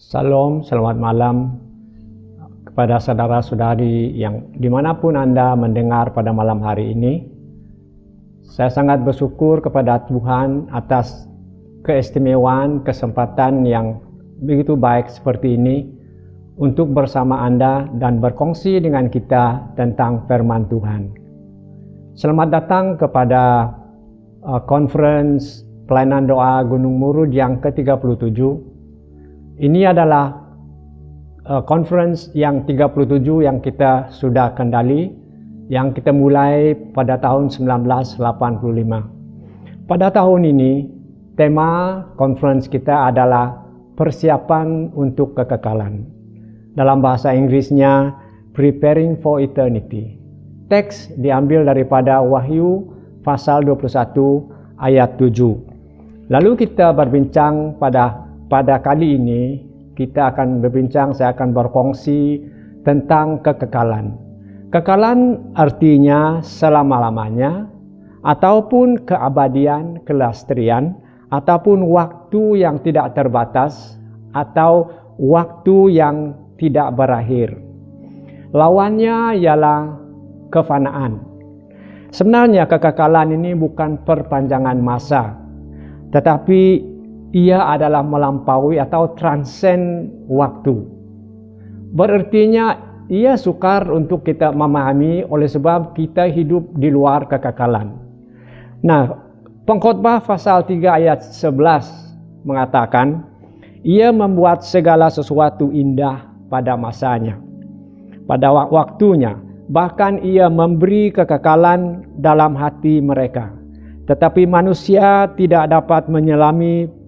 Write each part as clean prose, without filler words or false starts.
Salam, selamat malam kepada saudara-saudari yang dimanapun Anda mendengar pada malam hari ini. Saya sangat bersyukur kepada Tuhan atas keistimewaan kesempatan yang begitu baik seperti ini untuk bersama Anda dan berkongsi dengan kita tentang firman Tuhan. Selamat datang kepada conference pelayanan doa Gunung Murud yang ke-37. Ini adalah conference yang 37 yang kita sudah kendali, yang kita mulai pada tahun 1985. Pada tahun ini, tema conference kita adalah persiapan untuk kekekalan. Dalam bahasa Inggrisnya, Preparing for Eternity. Teks diambil daripada Wahyu pasal 21 ayat 7. Lalu kita berbincang pada kali ini, saya akan berkongsi tentang kekekalan. Kekekalan artinya selama-lamanya, ataupun keabadian, kelestarian, ataupun waktu yang tidak terbatas, atau waktu yang tidak berakhir. Lawannya ialah kefanaan. Sebenarnya kekekalan ini bukan perpanjangan masa, tetapi ia adalah melampaui atau transcend waktu. Berartinya ia sukar untuk kita memahami oleh sebab kita hidup di luar kekekalan. Nah, Pengkhotbah pasal 3 ayat 11 mengatakan, ia membuat segala sesuatu indah pada masanya, pada waktunya. Bahkan ia memberi kekekalan dalam hati mereka. Tetapi manusia tidak dapat menyelami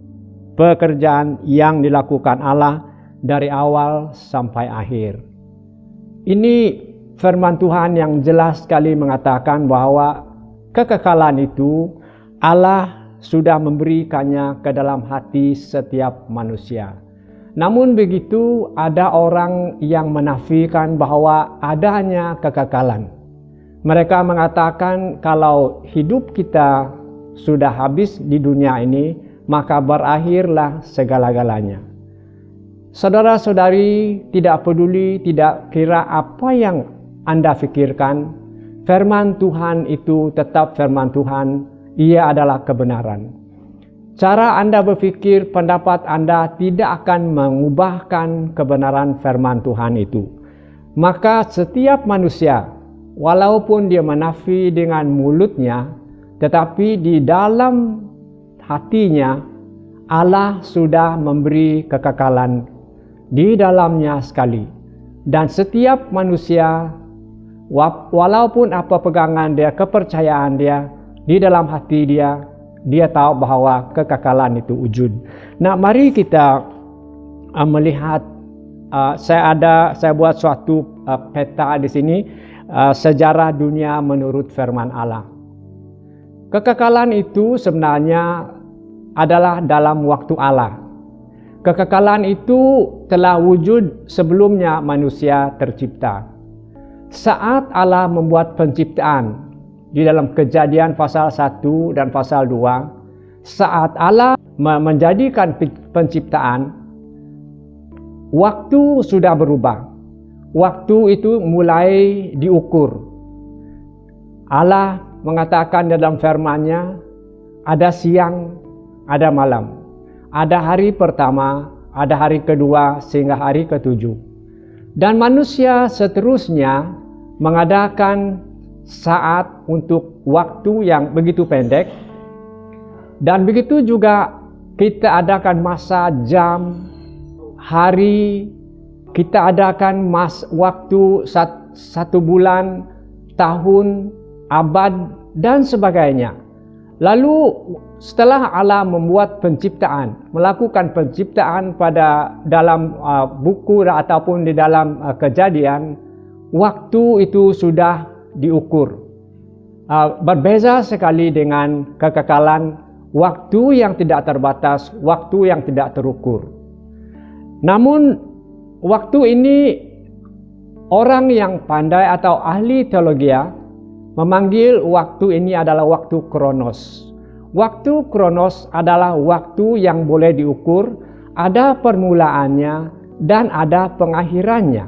pekerjaan yang dilakukan Allah dari awal sampai akhir. Ini firman Tuhan yang jelas sekali mengatakan bahwa kekekalan itu Allah sudah memberikannya ke dalam hati setiap manusia. Namun begitu, ada orang yang menafikan bahwa adanya kekekalan. Mereka mengatakan kalau hidup kita sudah habis di dunia ini, maka berakhirlah segala-galanya. Saudara-saudari, tidak peduli, tidak kira apa yang Anda fikirkan, firman Tuhan itu tetap firman Tuhan, ia adalah kebenaran. Cara Anda berfikir, pendapat Anda tidak akan mengubahkan kebenaran firman Tuhan itu. Maka setiap manusia, walaupun dia menafi dengan mulutnya, tetapi di dalam hatinya Allah sudah memberi kekekalan di dalamnya sekali. Dan setiap manusia, walaupun apa pegangan dia, kepercayaan dia, di dalam hati dia tahu bahwa kekekalan itu wujud. Nah, mari kita melihat, saya buat suatu peta di sini, sejarah dunia menurut firman Allah. Kekekalan itu sebenarnya adalah dalam waktu Allah. Kekekalan itu telah wujud sebelumnya manusia tercipta. Saat Allah membuat penciptaan di dalam Kejadian pasal 1 dan pasal 2, saat Allah menjadikan penciptaan, waktu sudah berubah. Waktu itu mulai diukur. Allah mengatakan dalam firman-Nya, ada siang, ada malam. Ada hari pertama, ada hari kedua, sehingga hari ke-7. Dan manusia seterusnya mengadakan saat untuk waktu yang begitu pendek. Dan begitu juga kita adakan masa, jam, hari, kita adakan waktu 1 bulan, tahun, abad, dan sebagainya. Lalu setelah Allah membuat penciptaan, melakukan penciptaan dalam buku ataupun di dalam Kejadian, waktu itu sudah diukur. Berbeza sekali dengan kekekalan, waktu yang tidak terbatas, waktu yang tidak terukur. Namun waktu ini orang yang pandai atau ahli teologi memanggil waktu ini adalah waktu kronos. Waktu kronos adalah waktu yang boleh diukur ada permulaannya dan ada pengakhirannya.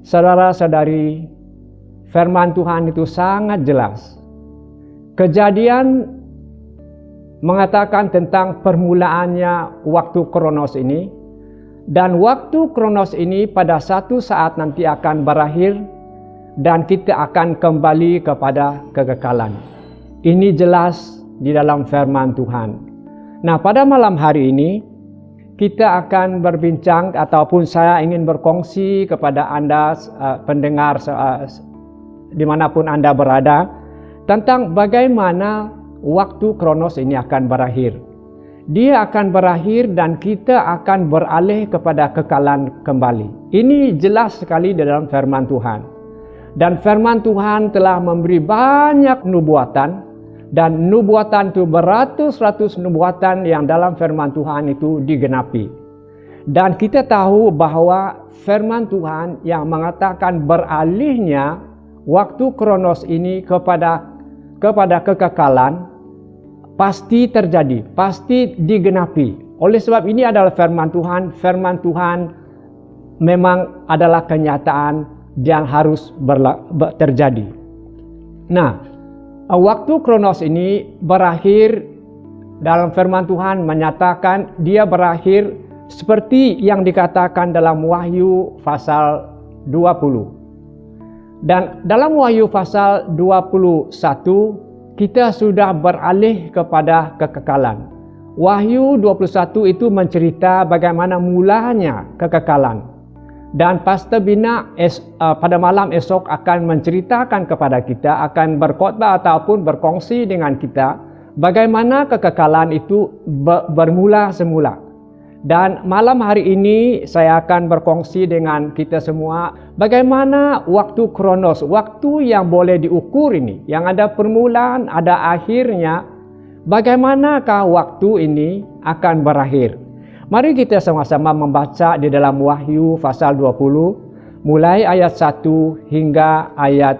Saudara-saudari, firman Tuhan itu sangat jelas. Kejadian mengatakan tentang permulaannya waktu Kronos ini, dan waktu Kronos ini pada satu saat nanti akan berakhir dan kita akan kembali kepada kekekalan. Ini jelas di dalam firman Tuhan. Nah, pada malam hari ini kita akan berbincang ataupun saya ingin berkongsi kepada Anda pendengar dimanapun Anda berada tentang bagaimana waktu Kronos ini akan berakhir. Dia akan berakhir dan kita akan beralih kepada kekekalan kembali. Ini jelas sekali di dalam firman Tuhan. Dan firman Tuhan telah memberi banyak nubuatan. Dan nubuatan itu beratus-ratus nubuatan yang dalam firman Tuhan itu digenapi. Dan kita tahu bahwa firman Tuhan yang mengatakan beralihnya waktu Kronos ini kepada kekekalan pasti terjadi, pasti digenapi. Oleh sebab ini adalah firman Tuhan memang adalah kenyataan yang harus terjadi. Nah, waktu Kronos ini berakhir, dalam firman Tuhan menyatakan dia berakhir seperti yang dikatakan dalam Wahyu pasal 20. Dan dalam Wahyu pasal 21 kita sudah beralih kepada kekekalan. Wahyu 21 itu mencerita bagaimana mulanya kekekalan. Dan Pastor Bina pada malam esok akan menceritakan kepada kita, akan berkhotbah ataupun berkongsi dengan kita bagaimana kekekalan itu bermula semula. Dan malam hari ini saya akan berkongsi dengan kita semua bagaimana waktu Kronos, waktu yang boleh diukur ini, yang ada permulaan, ada akhirnya, bagaimanakah waktu ini akan berakhir. Mari kita sama-sama membaca di dalam Wahyu pasal 20 mulai ayat 1 hingga ayat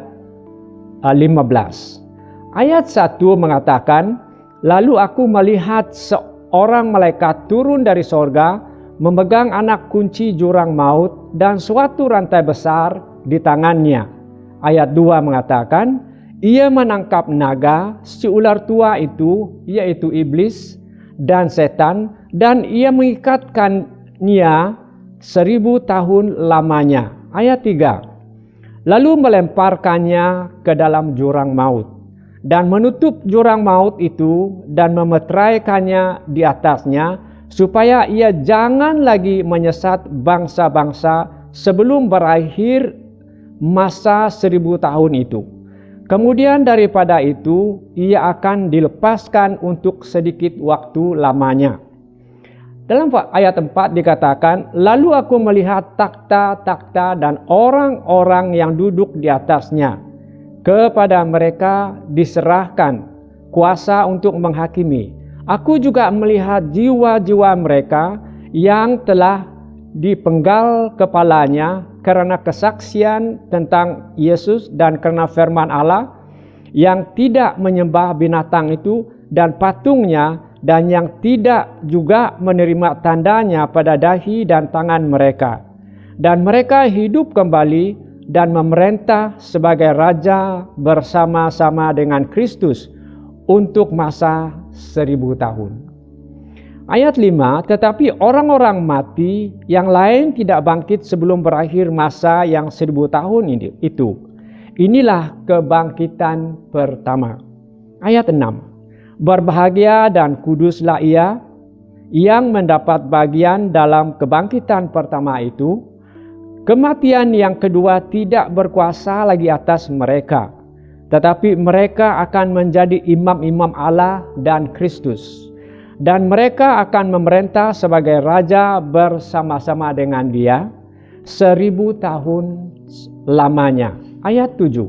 15. Ayat 1 mengatakan, "Lalu aku melihat seorang malaikat turun dari sorga, memegang anak kunci jurang maut dan suatu rantai besar di tangannya." Ayat 2 mengatakan, "Ia menangkap naga, si ular tua itu, yaitu iblis dan setan, dan ia mengikatkannya 1000 tahun lamanya." Ayat 3. "Lalu melemparkannya ke dalam jurang maut, dan menutup jurang maut itu, dan memeteraikannya di atasnya, supaya ia jangan lagi menyesat bangsa-bangsa sebelum berakhir masa 1000 tahun itu. Kemudian daripada itu, ia akan dilepaskan untuk sedikit waktu lamanya." Dalam ayat 4 dikatakan, "Lalu aku melihat takhta-takhta dan orang-orang yang duduk di atasnya. Kepada mereka diserahkan kuasa untuk menghakimi. Aku juga melihat jiwa-jiwa mereka yang telah dipenggal kepalanya karena kesaksian tentang Yesus dan karena firman Allah, yang tidak menyembah binatang itu dan patungnya, dan yang tidak juga menerima tandanya pada dahi dan tangan mereka. Dan mereka hidup kembali dan memerintah sebagai raja bersama-sama dengan Kristus untuk masa 1000 tahun. Ayat 5, "Tetapi orang-orang mati yang lain tidak bangkit sebelum berakhir masa yang 1000 tahun itu. Inilah kebangkitan pertama." Ayat 6, "Berbahagia dan kuduslah ia yang mendapat bagian dalam kebangkitan pertama itu. Kematian yang kedua tidak berkuasa lagi atas mereka, tetapi mereka akan menjadi imam-imam Allah dan Kristus. Dan mereka akan memerintah sebagai raja bersama-sama dengan dia 1000 tahun lamanya." Ayat 7,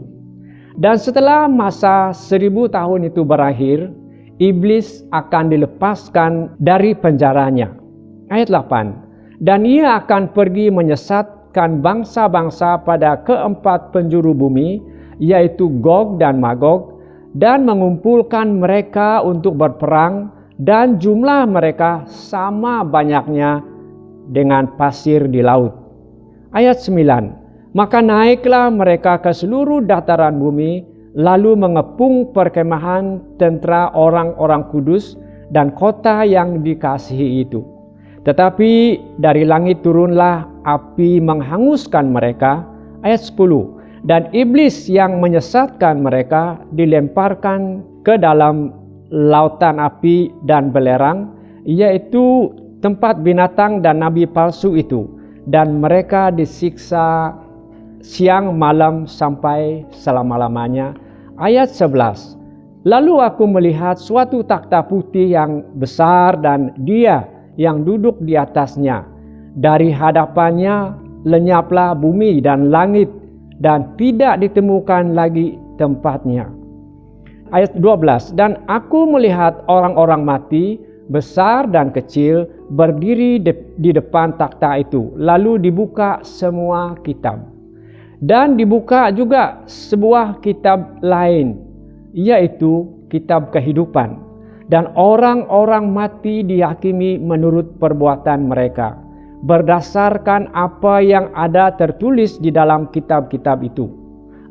"Dan setelah masa 1000 tahun itu berakhir, iblis akan dilepaskan dari penjaranya." Ayat 8, "Dan ia akan pergi menyesatkan bangsa-bangsa pada keempat penjuru bumi, yaitu Gog dan Magog, dan mengumpulkan mereka untuk berperang, dan jumlah mereka sama banyaknya dengan pasir di laut. Ayat 9. Maka naiklah mereka ke seluruh dataran bumi, lalu mengepung perkemahan tentara orang-orang kudus dan kota yang dikasihi itu. Tetapi dari langit turunlah api menghanguskan mereka. Ayat 10. Dan iblis yang menyesatkan mereka dilemparkan ke dalam lautan api dan belerang, yaitu tempat binatang dan nabi palsu itu, dan mereka disiksa siang malam sampai selama-lamanya. Ayat 11. Lalu aku melihat suatu takhta putih yang besar dan Dia yang duduk di atasnya. Dari hadapannya lenyaplah bumi dan langit, dan tidak ditemukan lagi tempatnya. Ayat 12. Dan aku melihat orang-orang mati, besar dan kecil, berdiri di depan takhta itu. Lalu dibuka semua kitab. Dan dibuka juga sebuah kitab lain, yaitu kitab kehidupan. Dan orang-orang mati dihakimi menurut perbuatan mereka, berdasarkan apa yang ada tertulis di dalam kitab-kitab itu.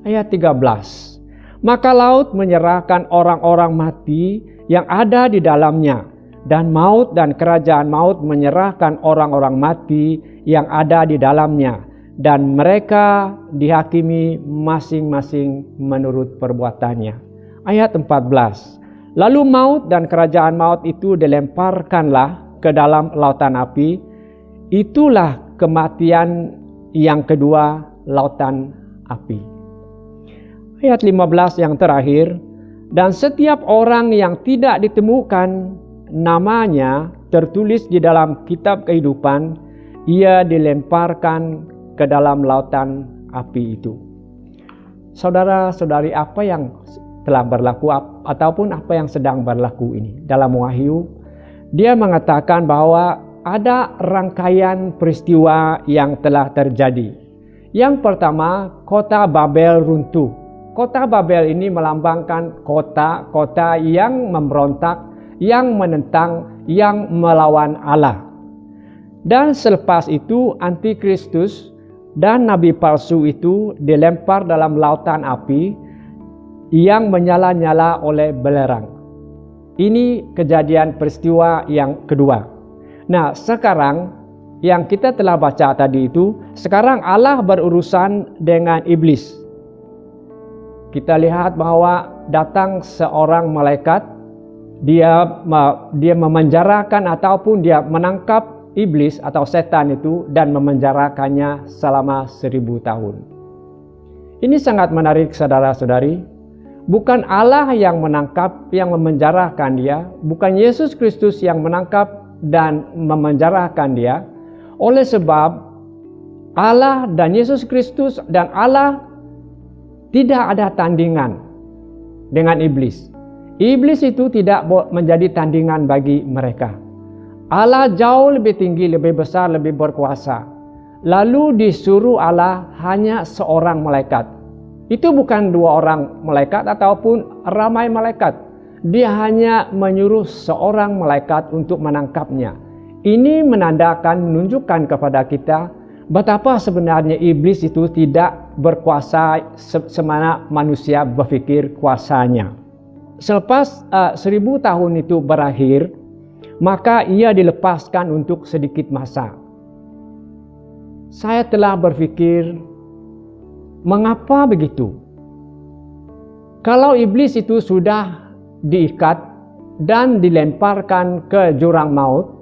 Ayat 13. Maka laut menyerahkan orang-orang mati yang ada di dalamnya, dan maut dan kerajaan maut menyerahkan orang-orang mati yang ada di dalamnya, dan mereka dihakimi masing-masing menurut perbuatannya. Ayat 14. Lalu maut dan kerajaan maut itu dilemparkanlah ke dalam lautan api. Itulah kematian yang kedua, lautan api. Ayat 15 yang terakhir. Dan setiap orang yang tidak ditemukan namanya tertulis di dalam kitab kehidupan, ia dilemparkan ke dalam lautan api itu. Saudara-saudari, apa yang telah berlaku ataupun apa yang sedang berlaku ini dalam Wahyu, dia mengatakan bahwa ada rangkaian peristiwa yang telah terjadi. Yang pertama, kota Babel runtuh. Kota Babel ini melambangkan kota-kota yang memberontak, yang menentang, yang melawan Allah. Dan selepas itu antikristus dan nabi palsu itu dilempar dalam lautan api yang menyala-nyala oleh belerang. Ini kejadian peristiwa yang kedua. Nah, sekarang yang kita telah baca tadi itu, sekarang Allah berurusan dengan iblis. Kita lihat bahwa datang seorang malaikat, dia memenjarakan ataupun dia menangkap iblis atau setan itu dan memenjarakannya selama 1000 tahun. Ini sangat menarik, saudara-saudari. Bukan Allah yang menangkap, yang memenjarakan dia, bukan Yesus Kristus yang menangkap dan memenjarakan dia. Oleh sebab Allah dan Yesus Kristus dan Allah tidak ada tandingan dengan iblis. Iblis itu tidak menjadi tandingan bagi mereka. Allah jauh lebih tinggi, lebih besar, lebih berkuasa. Lalu disuruh Allah hanya seorang malaikat. Itu bukan 2 orang malaikat ataupun ramai malaikat. Dia hanya menyuruh seorang malaikat untuk menangkapnya. Ini menunjukkan kepada kita betapa sebenarnya iblis itu tidak berkuasa semana manusia berpikir kuasanya. Selepas 1000 tahun itu berakhir, maka ia dilepaskan untuk sedikit masa. Saya telah berpikir, mengapa begitu? Kalau iblis itu sudah diikat dan dilemparkan ke jurang maut.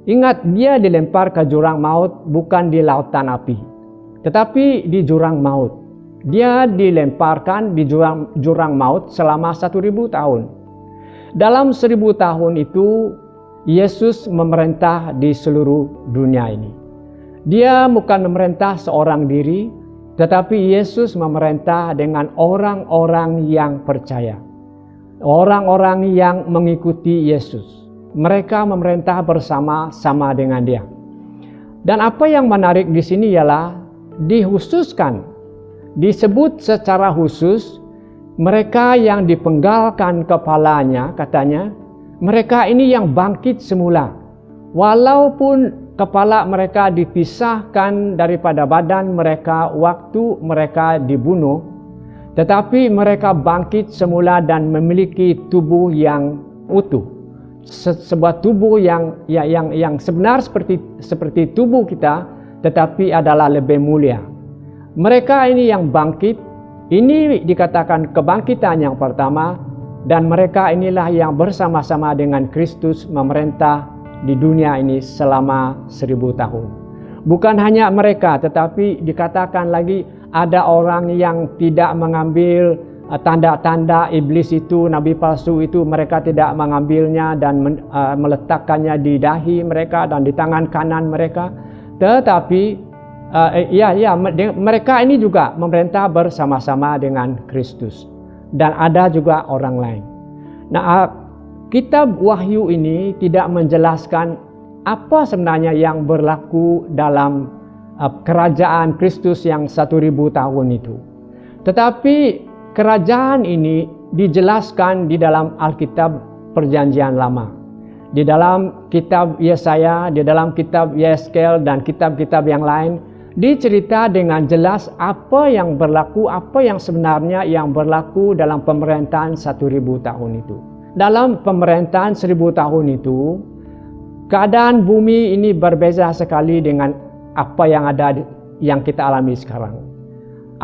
Ingat, dia dilempar ke jurang maut bukan di lautan api, tetapi di jurang maut. Dia dilemparkan di jurang maut selama 1000 tahun. Dalam 1000 tahun itu, Yesus memerintah di seluruh dunia ini. Dia bukan memerintah seorang diri, tetapi Yesus memerintah dengan orang-orang yang percaya. Orang-orang yang mengikuti Yesus, mereka memerintah bersama-sama dengan Dia. Dan apa yang menarik di sini ialah dikhususkan, disebut secara khusus mereka yang dipenggalkan kepalanya, katanya Mereka ini yang bangkit semula. Walaupun kepala mereka dipisahkan daripada badan mereka waktu mereka dibunuh, tetapi mereka bangkit semula dan memiliki tubuh yang utuh. Sebuah tubuh yang sebenar seperti tubuh kita, tetapi adalah lebih mulia. Mereka ini yang bangkit. Ini dikatakan kebangkitan yang pertama, dan mereka inilah yang bersama-sama dengan Kristus memerintah di dunia ini selama 1000 tahun. Bukan hanya mereka, tetapi dikatakan lagi ada orang yang tidak mengambil tanda-tanda iblis itu, nabi palsu itu, mereka tidak mengambilnya dan meletakkannya di dahi mereka dan di tangan kanan mereka. Tetapi mereka ini juga memerintah bersama-sama dengan Kristus, dan ada juga orang lain. Nah, kitab Wahyu ini tidak menjelaskan apa sebenarnya yang berlaku dalam kerajaan Kristus yang 1000 tahun itu. Tetapi kerajaan ini dijelaskan di dalam Alkitab Perjanjian Lama. Di dalam kitab Yesaya, di dalam kitab Yeskel dan kitab-kitab yang lain, dicerita dengan jelas apa yang berlaku, apa yang sebenarnya yang berlaku dalam pemerintahan 1000 tahun itu. Dalam pemerintahan 1000 tahun itu, keadaan bumi ini berbeza sekali dengan apa yang kita alami sekarang.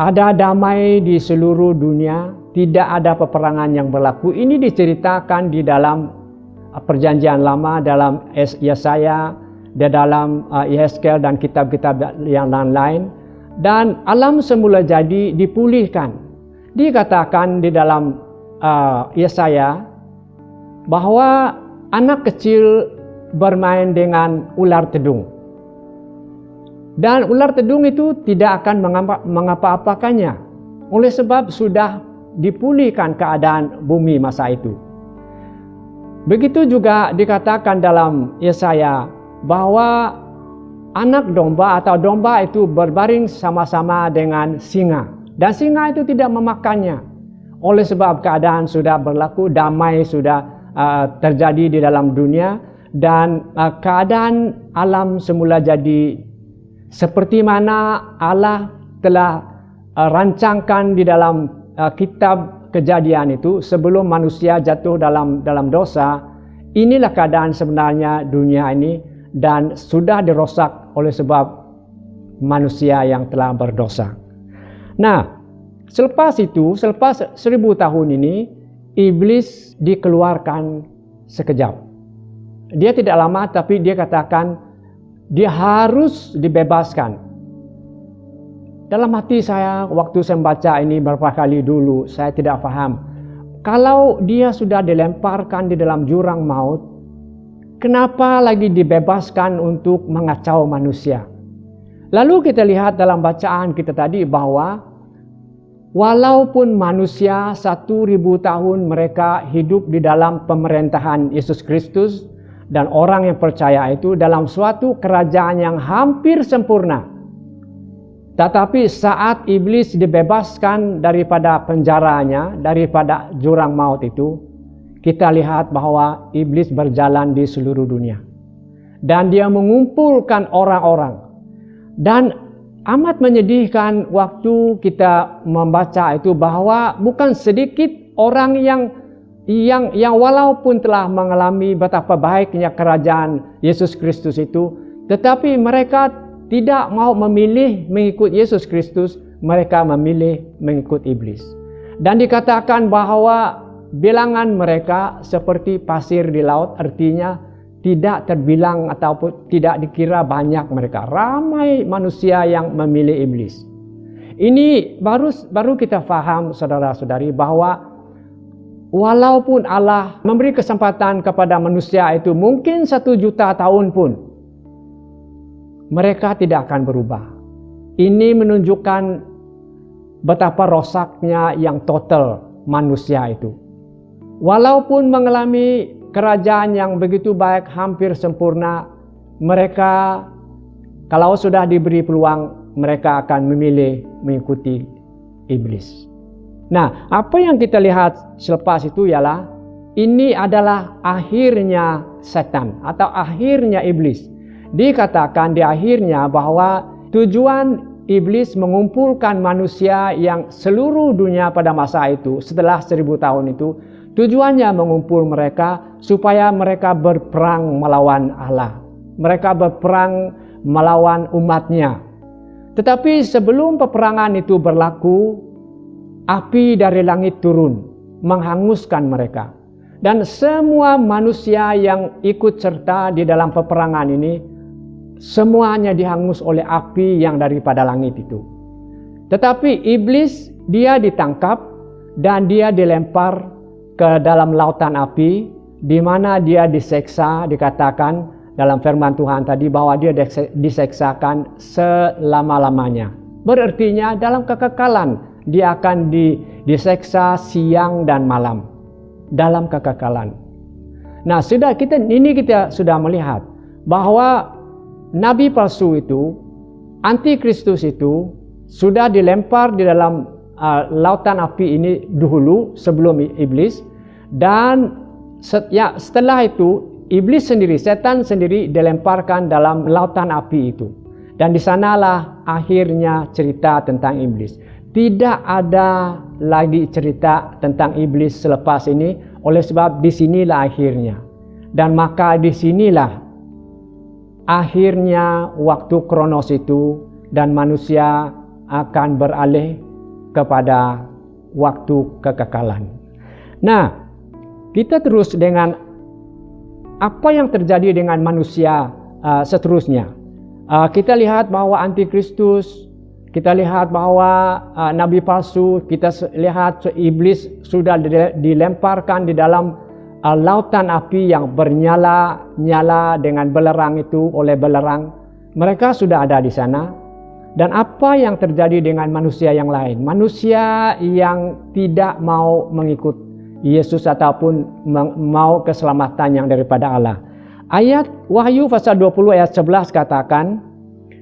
Ada damai di seluruh dunia, tidak ada peperangan yang berlaku. Ini diceritakan di dalam Perjanjian Lama, dalam Yesaya, di dalam Yeskel dan kitab-kitab yang lain-lain. Dan alam semula jadi dipulihkan. Dikatakan di dalam Yesaya bahwa anak kecil bermain dengan ular tedung. Dan ular tedung itu tidak akan mengapa-apakannya, oleh sebab sudah dipulihkan keadaan bumi masa itu. Begitu juga dikatakan dalam Yesaya bahwa anak domba atau domba itu berbaring sama-sama dengan singa, dan singa itu tidak memakannya, oleh sebab keadaan sudah berlaku, damai sudah terjadi di dalam dunia, dan keadaan alam semula jadi seperti mana Allah telah rancangkan di dalam kitab Kejadian itu sebelum manusia jatuh dalam dosa. Inilah keadaan sebenarnya dunia ini, dan sudah dirosak oleh sebab manusia yang telah berdosa. Nah, selepas 1000 tahun ini, iblis dikeluarkan sekejap. Dia tidak lama, tapi dia katakan dia harus dibebaskan. Dalam hati saya, waktu saya membaca ini beberapa kali dulu, saya tidak paham. Kalau dia sudah dilemparkan di dalam jurang maut, kenapa lagi dibebaskan untuk mengacau manusia? Lalu kita lihat dalam bacaan kita tadi bahwa walaupun manusia 1000 tahun mereka hidup di dalam pemerintahan Yesus Kristus, dan orang yang percaya itu dalam suatu kerajaan yang hampir sempurna. Tetapi saat iblis dibebaskan daripada penjaranya, daripada jurang maut itu, kita lihat bahwa iblis berjalan di seluruh dunia. Dan dia mengumpulkan orang-orang. Dan amat menyedihkan waktu kita membaca itu bahwa bukan sedikit orang yang walaupun telah mengalami betapa baiknya kerajaan Yesus Kristus itu, tetapi mereka tidak mau memilih mengikut Yesus Kristus, mereka memilih mengikut iblis. Dan dikatakan bahwa bilangan mereka seperti pasir di laut, artinya tidak terbilang ataupun tidak dikira banyak mereka. Ramai manusia yang memilih iblis. Ini baru kita faham, saudara-saudari, bahwa walaupun Allah memberi kesempatan kepada manusia itu mungkin 1 juta tahun pun, mereka tidak akan berubah. Ini menunjukkan betapa rosaknya yang total manusia itu. Walaupun mengalami kerajaan yang begitu baik, hampir sempurna, mereka kalau sudah diberi peluang, mereka akan memilih mengikuti iblis. Nah, apa yang kita lihat selepas itu ialah ini adalah akhirnya setan atau akhirnya iblis. Dikatakan di akhirnya bahwa tujuan iblis mengumpulkan manusia yang seluruh dunia pada masa itu, setelah 1000 tahun itu, tujuannya mengumpul mereka supaya mereka berperang melawan Allah. Mereka berperang melawan umatnya. Tetapi sebelum peperangan itu berlaku, api dari langit turun, menghanguskan mereka. Dan semua manusia yang ikut serta di dalam peperangan ini, semuanya dihangus oleh api yang daripada langit itu. Tetapi iblis, dia ditangkap dan dia dilempar ke dalam lautan api, di mana dia diseksa. Dikatakan dalam firman Tuhan tadi bahwa dia diseksakan selama-lamanya. Berartinya dalam kekekalan dia akan diseksa siang dan malam, dalam kekekalan. Nah, kita sudah melihat bahwa nabi palsu itu, antikristus itu sudah dilempar di dalam lautan api ini dahulu sebelum iblis, dan setelah itu iblis sendiri, setan sendiri dilemparkan dalam lautan api itu. Dan di sanalah akhirnya cerita tentang iblis. Tidak ada lagi cerita tentang iblis selepas ini, oleh sebab disinilah akhirnya. Dan maka disinilah akhirnya waktu Kronos itu, dan manusia akan beralih kepada waktu kekekalan. Nah, kita terus dengan apa yang terjadi dengan manusia seterusnya. Kita lihat bahwa antikristus, kita lihat bahwa nabi palsu, kita lihat iblis sudah dilemparkan di dalam lautan api yang bernyala-nyala dengan belerang itu, oleh belerang. Mereka sudah ada di sana. Dan apa yang terjadi dengan manusia yang lain? Manusia yang tidak mau mengikut Yesus ataupun mau keselamatan yang daripada Allah. Ayat Wahyu pasal 20 ayat 11 katakan,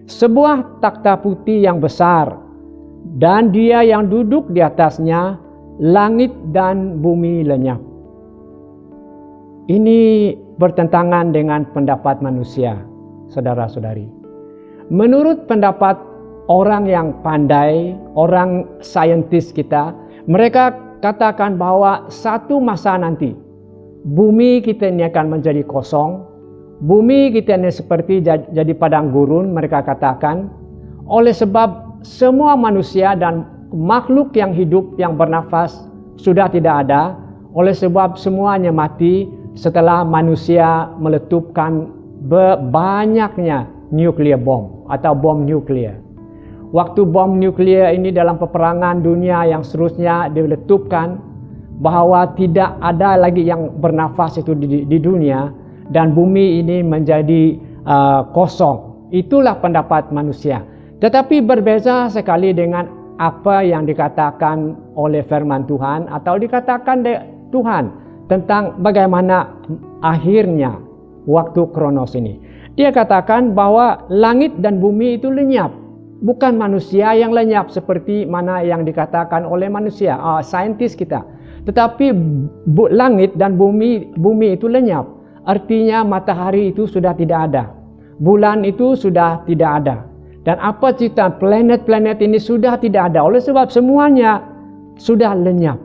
sebuah takhta putih yang besar dan dia yang duduk di atasnya, langit dan bumi lenyap. Ini bertentangan dengan pendapat manusia, saudara-saudari. Menurut pendapat orang yang pandai, orang saintis kita, mereka katakan bahwa satu masa nanti bumi kita ini akan menjadi kosong, bumi kita ini seperti jadi padang gurun. Mereka katakan oleh sebab semua manusia dan makhluk yang hidup yang bernafas sudah tidak ada, oleh sebab semuanya mati setelah manusia meletupkan banyaknya nuklir bom atau bom nuklir. Waktu bom nuklir ini dalam peperangan dunia yang seterusnya diletupkan, bahwa tidak ada lagi yang bernafas itu di dunia, dan bumi ini menjadi kosong. Itulah pendapat manusia. Tetapi berbeza sekali dengan apa yang dikatakan oleh firman Tuhan atau dikatakan Tuhan tentang bagaimana akhirnya waktu Kronos ini. Dia katakan bahwa langit dan bumi itu lenyap. Bukan manusia yang lenyap seperti mana yang dikatakan oleh manusia, saintis kita. Tetapi langit dan bumi itu lenyap. Artinya matahari itu sudah tidak ada. Bulan itu sudah tidak ada. Dan apa cerita planet-planet ini sudah tidak ada. Oleh sebab semuanya sudah lenyap.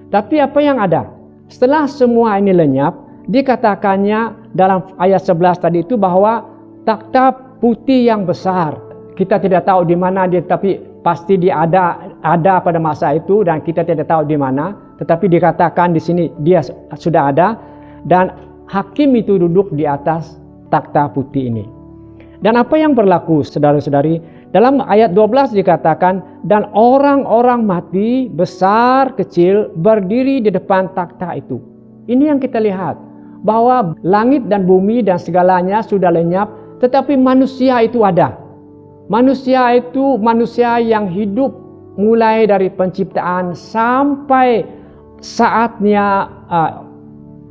Tapi apa yang ada? Setelah semua ini lenyap, dikatakannya dalam ayat 11 tadi itu bahwa takhta putih yang besar. Kita tidak tahu di mana dia, tapi pasti dia ada pada masa itu, dan kita tidak tahu di mana. Tetapi dikatakan di sini dia sudah ada, dan hakim itu duduk di atas takhta putih ini. Dan apa yang berlaku, saudara-saudari? Dalam ayat 12 dikatakan, dan orang-orang mati besar kecil berdiri di depan takhta itu. Ini yang kita lihat, bahwa langit dan bumi dan segalanya sudah lenyap, tetapi manusia itu ada. Manusia itu manusia yang hidup mulai dari penciptaan sampai saatnya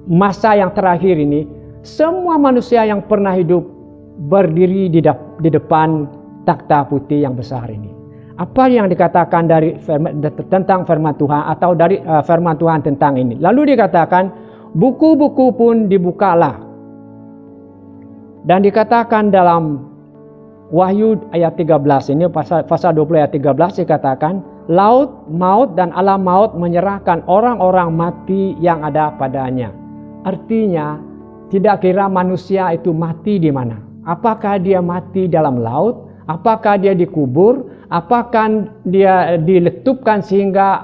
masa yang terakhir ini. Semua manusia yang pernah hidup berdiri di depan takhta putih yang besar ini. Apa yang dikatakan tentang firman Tuhan atau dari firman Tuhan tentang ini? Lalu dikatakan buku-buku pun dibukalah. Dan dikatakan dalam Wahyu ayat 13 ini, pasal 20 ayat 13 dikatakan, laut, maut dan alam maut menyerahkan orang-orang mati yang ada padanya. Artinya, tidak kira manusia itu mati di mana. Apakah dia mati dalam laut? Apakah dia dikubur? Apakah dia diletupkan sehingga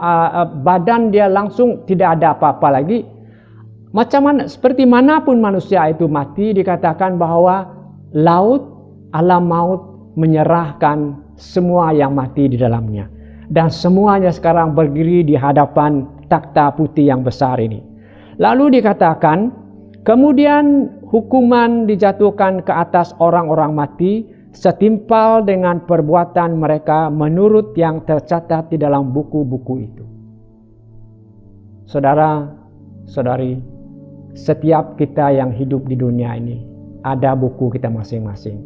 badan dia langsung tidak ada apa-apa lagi? Macam mana, seperti manapun manusia itu mati, dikatakan bahwa laut, alam maut menyerahkan semua yang mati di dalamnya. Dan semuanya sekarang berdiri di hadapan takhta putih yang besar ini. Lalu dikatakan, kemudian hukuman dijatuhkan ke atas orang-orang mati setimpal dengan perbuatan mereka menurut yang tercatat di dalam buku-buku itu. Saudara-saudari, setiap kita yang hidup di dunia ini ada buku kita masing-masing.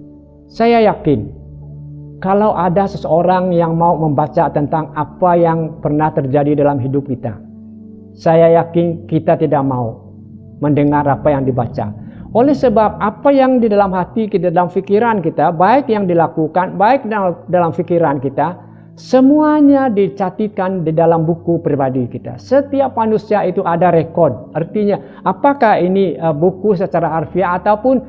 Saya yakin kalau ada seseorang yang mau membaca tentang apa yang pernah terjadi dalam hidup kita, saya yakin kita tidak mau mendengar apa yang dibaca. Oleh sebab apa yang di dalam hati kita, dalam fikiran kita, baik yang dilakukan, baik dalam fikiran kita, semuanya dicatatkan di dalam buku pribadi kita. Setiap manusia itu ada rekod. Artinya, apakah ini buku secara harfiah ataupun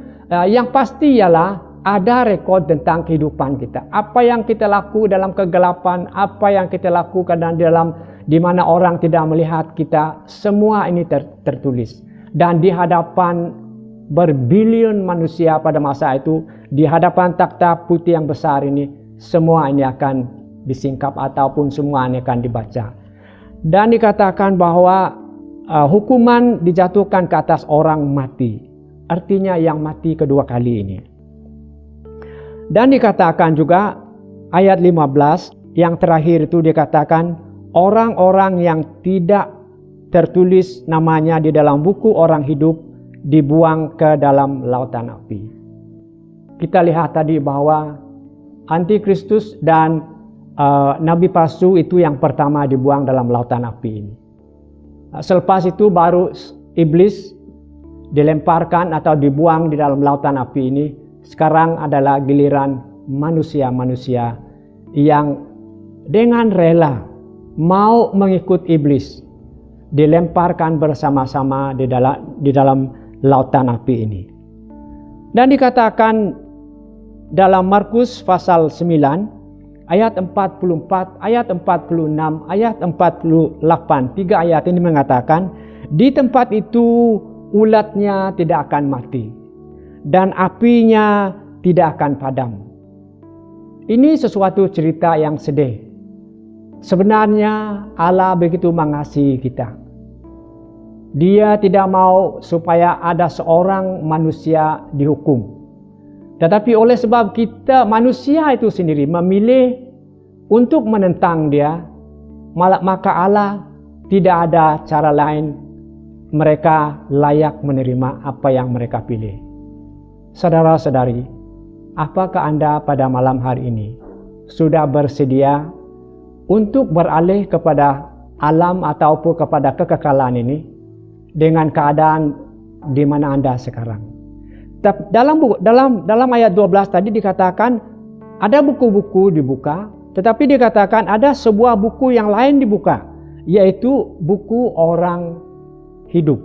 yang pasti ialah ada rekod tentang kehidupan kita. Apa yang kita lakukan dalam kegelapan, apa yang kita lakukan di mana orang tidak melihat kita, semua ini tertulis. Dan di hadapan berbilion manusia pada masa itu, di hadapan takhta putih yang besar ini, semua ini akan disingkap ataupun semua ini akan dibaca. Dan dikatakan bahwa hukuman dijatuhkan ke atas orang mati. Artinya yang mati kedua kali ini. Dan dikatakan juga ayat 15 yang terakhir itu dikatakan orang-orang yang tidak tertulis namanya di dalam buku orang hidup dibuang ke dalam lautan api. Kita lihat tadi bahwa antikristus dan nabi palsu itu yang pertama dibuang dalam lautan api ini. Selepas itu baru iblis dilemparkan atau dibuang di dalam lautan api ini. Sekarang adalah giliran manusia-manusia yang dengan rela mau mengikut iblis, dilemparkan bersama-sama di dalam lautan api ini. Dan dikatakan dalam Markus pasal 9 ayat 44, ayat 46, ayat 48, 3 ayat ini mengatakan, di tempat itu ulatnya tidak akan mati dan apinya tidak akan padam. Ini sesuatu cerita yang sedih. Sebenarnya Allah begitu mengasihi kita. Dia tidak mau supaya ada seorang manusia dihukum. Tetapi oleh sebab kita manusia itu sendiri memilih untuk menentang dia, maka Allah tidak ada cara lain, mereka layak menerima apa yang mereka pilih. Saudara-saudari, apakah Anda pada malam hari ini sudah bersedia untuk beralih kepada alam ataupun kepada kekekalan ini dengan keadaan di mana Anda sekarang? Dalam ayat 12 tadi dikatakan ada buku-buku dibuka, tetapi dikatakan ada sebuah buku yang lain dibuka, yaitu buku orang hidup.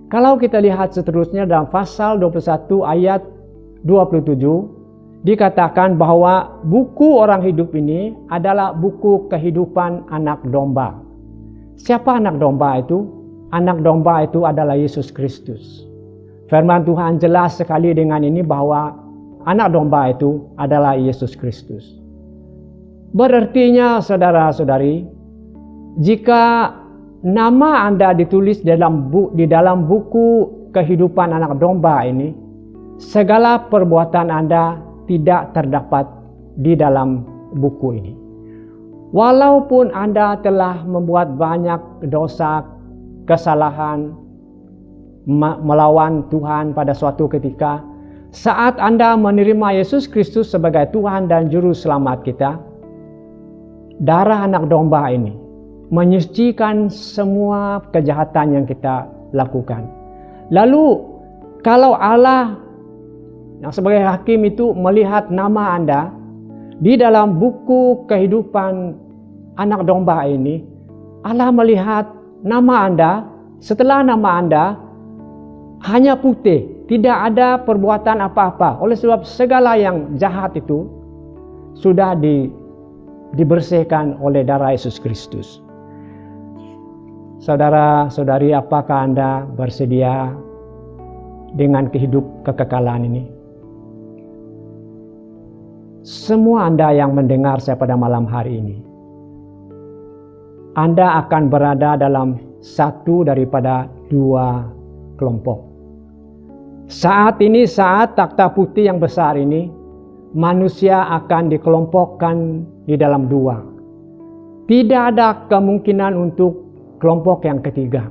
Kalau kita lihat seterusnya dalam pasal 21 ayat 27, dikatakan bahwa buku orang hidup ini adalah buku kehidupan anak domba. Siapa anak domba itu? Anak domba itu adalah Yesus Kristus. Firman Tuhan jelas sekali dengan ini bahwa anak domba itu adalah Yesus Kristus. Berartinya saudara-saudari, jika nama Anda ditulis di dalam buku kehidupan anak domba ini, segala perbuatan Anda tidak terdapat di dalam buku ini. Walaupun Anda telah membuat banyak dosa, kesalahan, melawan Tuhan pada suatu ketika, saat Anda menerima Yesus Kristus sebagai Tuhan dan Juru Selamat kita, darah anak domba ini menyucikan semua kejahatan yang kita lakukan. Lalu kalau Allah yang sebagai hakim itu melihat nama Anda di dalam buku kehidupan anak domba ini, Allah melihat nama Anda, setelah nama Anda hanya putih, tidak ada perbuatan apa-apa. Oleh sebab segala yang jahat itu sudah dibersihkan oleh darah Yesus Kristus. Saudara-saudari, apakah Anda bersedia dengan kehidup kekekalan ini? Semua Anda yang mendengar saya pada malam hari ini, Anda akan berada dalam satu daripada dua kelompok. Saat ini, saat takhta putih yang besar ini, manusia akan dikelompokkan di dalam dua. Tidak ada kemungkinan untuk kelompok yang ketiga.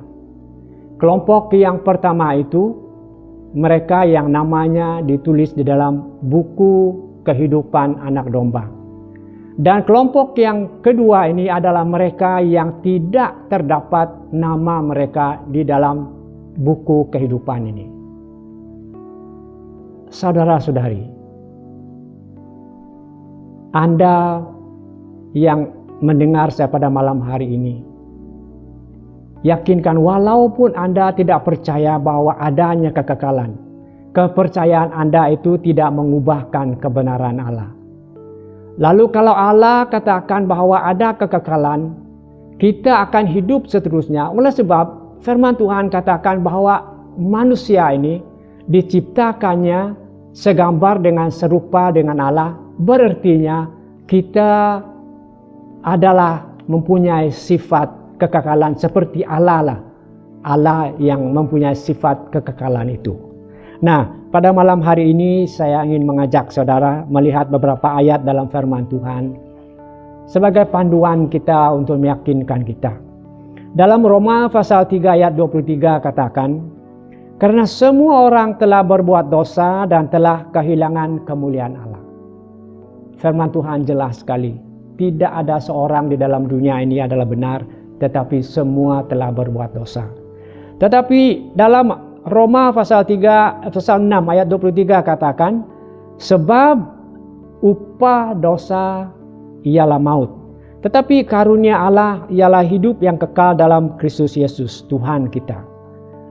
Kelompok yang pertama itu mereka yang namanya ditulis di dalam buku kehidupan anak domba. Dan kelompok yang kedua ini adalah mereka yang tidak terdapat nama mereka di dalam buku kehidupan ini. Saudara-saudari, Anda yang mendengar saya pada malam hari ini, yakinkan walaupun Anda tidak percaya bahwa adanya kekekalan, kepercayaan Anda itu tidak mengubahkan kebenaran Allah. Lalu kalau Allah katakan bahwa ada kekekalan, kita akan hidup seterusnya. Oleh sebab firman Tuhan katakan bahwa manusia ini diciptakannya segambar dengan serupa dengan Allah. Berartinya kita adalah mempunyai sifat kekekalan seperti Allah lah. Allah yang mempunyai sifat kekekalan itu. Nah, pada malam hari ini saya ingin mengajak saudara melihat beberapa ayat dalam firman Tuhan sebagai panduan kita untuk meyakinkan kita. Dalam Roma pasal 3 ayat 23 katakan, karena semua orang telah berbuat dosa dan telah kehilangan kemuliaan Allah. Firman Tuhan jelas sekali, tidak ada seorang di dalam dunia ini adalah benar, tetapi semua telah berbuat dosa. Tetapi dalam Roma pasal 6 ayat 23 katakan, sebab upah dosa ialah maut, tetapi karunia Allah ialah hidup yang kekal dalam Kristus Yesus Tuhan kita.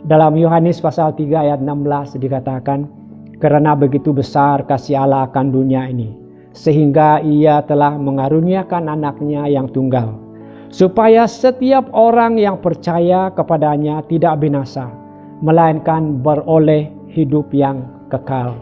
Dalam Yohanes pasal 3 ayat 16 dikatakan, karena begitu besar kasih Allah akan dunia ini, sehingga ia telah mengaruniakan anaknya yang tunggal, supaya setiap orang yang percaya kepadanya tidak binasa, melainkan beroleh hidup yang kekal.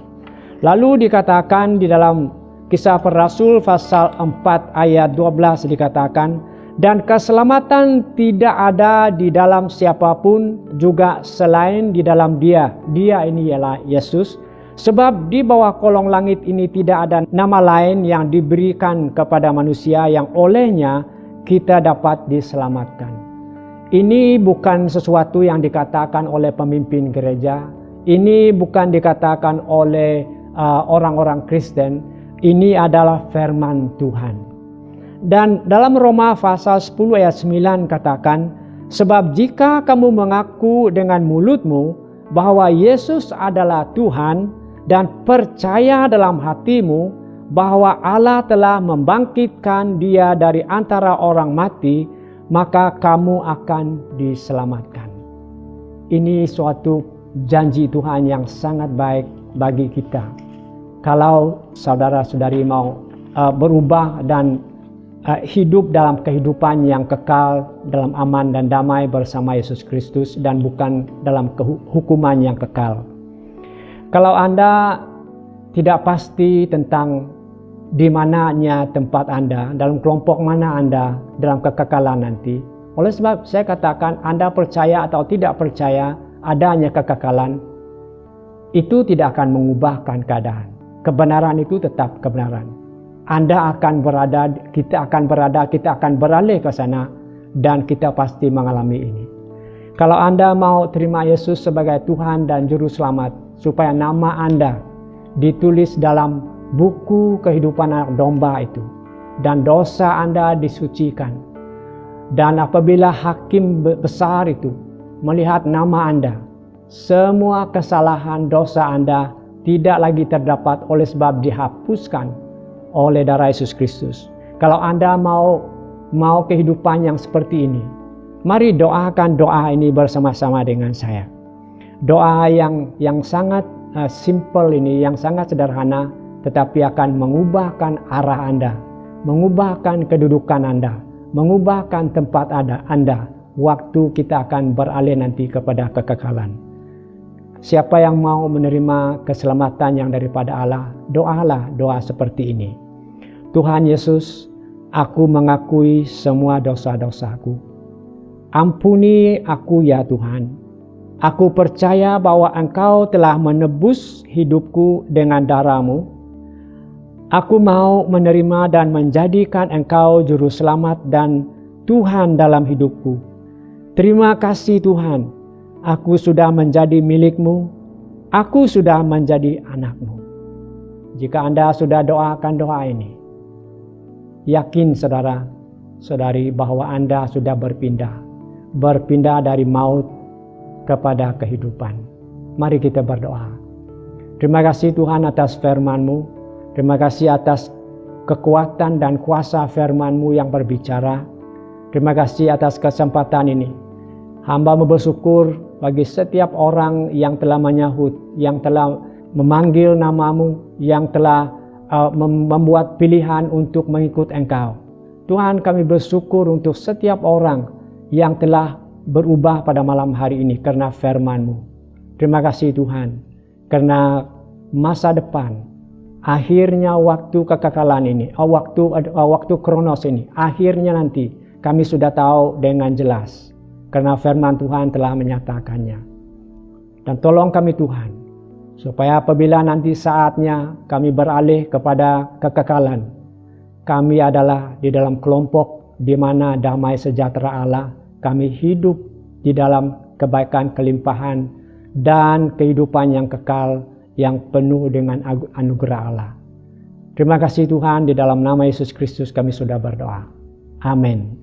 Lalu dikatakan di dalam Kisah Para Rasul pasal 4 ayat 12 dikatakan, dan keselamatan tidak ada di dalam siapapun juga selain di dalam Dia. Dia ini ialah Yesus. Sebab di bawah kolong langit ini tidak ada nama lain yang diberikan kepada manusia yang olehnya kita dapat diselamatkan. Ini bukan sesuatu yang dikatakan oleh pemimpin gereja. Ini bukan dikatakan oleh orang-orang Kristen. Ini adalah firman Tuhan. Dan dalam Roma pasal 10 ayat 9 katakan, sebab jika kamu mengaku dengan mulutmu bahwa Yesus adalah Tuhan dan percaya dalam hatimu bahwa Allah telah membangkitkan Dia dari antara orang mati, maka kamu akan diselamatkan. Ini suatu janji Tuhan yang sangat baik bagi kita. Kalau saudara-saudari mau berubah dan hidup dalam kehidupan yang kekal, dalam aman dan damai bersama Yesus Kristus, dan bukan dalam hukuman yang kekal. Kalau Anda tidak pasti tentang di mananya tempat Anda, dalam kelompok mana Anda dalam kekekalan nanti. Oleh sebab saya katakan, Anda percaya atau tidak percaya adanya kekekalan, itu tidak akan mengubahkan keadaan. Kebenaran itu tetap kebenaran. Anda akan berada, kita akan beralih ke sana, dan kita pasti mengalami ini. Kalau Anda mau terima Yesus sebagai Tuhan dan Juru Selamat, supaya nama Anda ditulis dalam buku kehidupan anak domba itu, dan dosa Anda disucikan, dan apabila hakim besar itu melihat nama Anda. Semua kesalahan dosa Anda tidak lagi terdapat oleh sebab dihapuskan oleh darah Yesus Kristus. Kalau Anda mau kehidupan yang seperti ini, mari doakan doa ini bersama-sama dengan saya. Doa yang sangat simple ini, yang sangat sederhana, tetapi akan mengubahkan arah Anda, mengubahkan kedudukan Anda, mengubahkan tempat Anda, waktu kita akan beralih nanti kepada kekekalan. Siapa yang mau menerima keselamatan yang daripada Allah, doalah doa seperti ini. Tuhan Yesus, aku mengakui semua dosa-dosaku. Ampuni aku ya Tuhan. Aku percaya bahwa Engkau telah menebus hidupku dengan darah-Mu. Aku mau menerima dan menjadikan Engkau juru selamat dan Tuhan dalam hidupku. Terima kasih Tuhan, aku sudah menjadi milik-Mu, aku sudah menjadi anak-Mu. Jika Anda sudah doakan doa ini, yakin saudara-saudari bahwa Anda sudah berpindah dari maut kepada kehidupan. Mari kita berdoa. Terima kasih Tuhan atas firman-Mu. Terima kasih atas kekuatan dan kuasa firman-Mu yang berbicara. Terima kasih atas kesempatan ini. Hamba-Mu bersyukur bagi setiap orang yang telah menyahut, yang telah memanggil nama-Mu, yang telah membuat pilihan untuk mengikut Engkau. Tuhan, kami bersyukur untuk setiap orang yang telah berubah pada malam hari ini karena firman-Mu. Terima kasih Tuhan, karena masa depan, akhirnya waktu kekekalan ini, waktu kronos ini, akhirnya nanti kami sudah tahu dengan jelas, karena firman Tuhan telah menyatakannya. Dan tolong kami Tuhan, supaya apabila nanti saatnya kami beralih kepada kekekalan, kami adalah di dalam kelompok di mana damai sejahtera Allah. Kami hidup di dalam kebaikan, kelimpahan, dan kehidupan yang kekal yang penuh dengan anugerah Allah. Terima kasih Tuhan, di dalam nama Yesus Kristus kami sudah berdoa. Amin.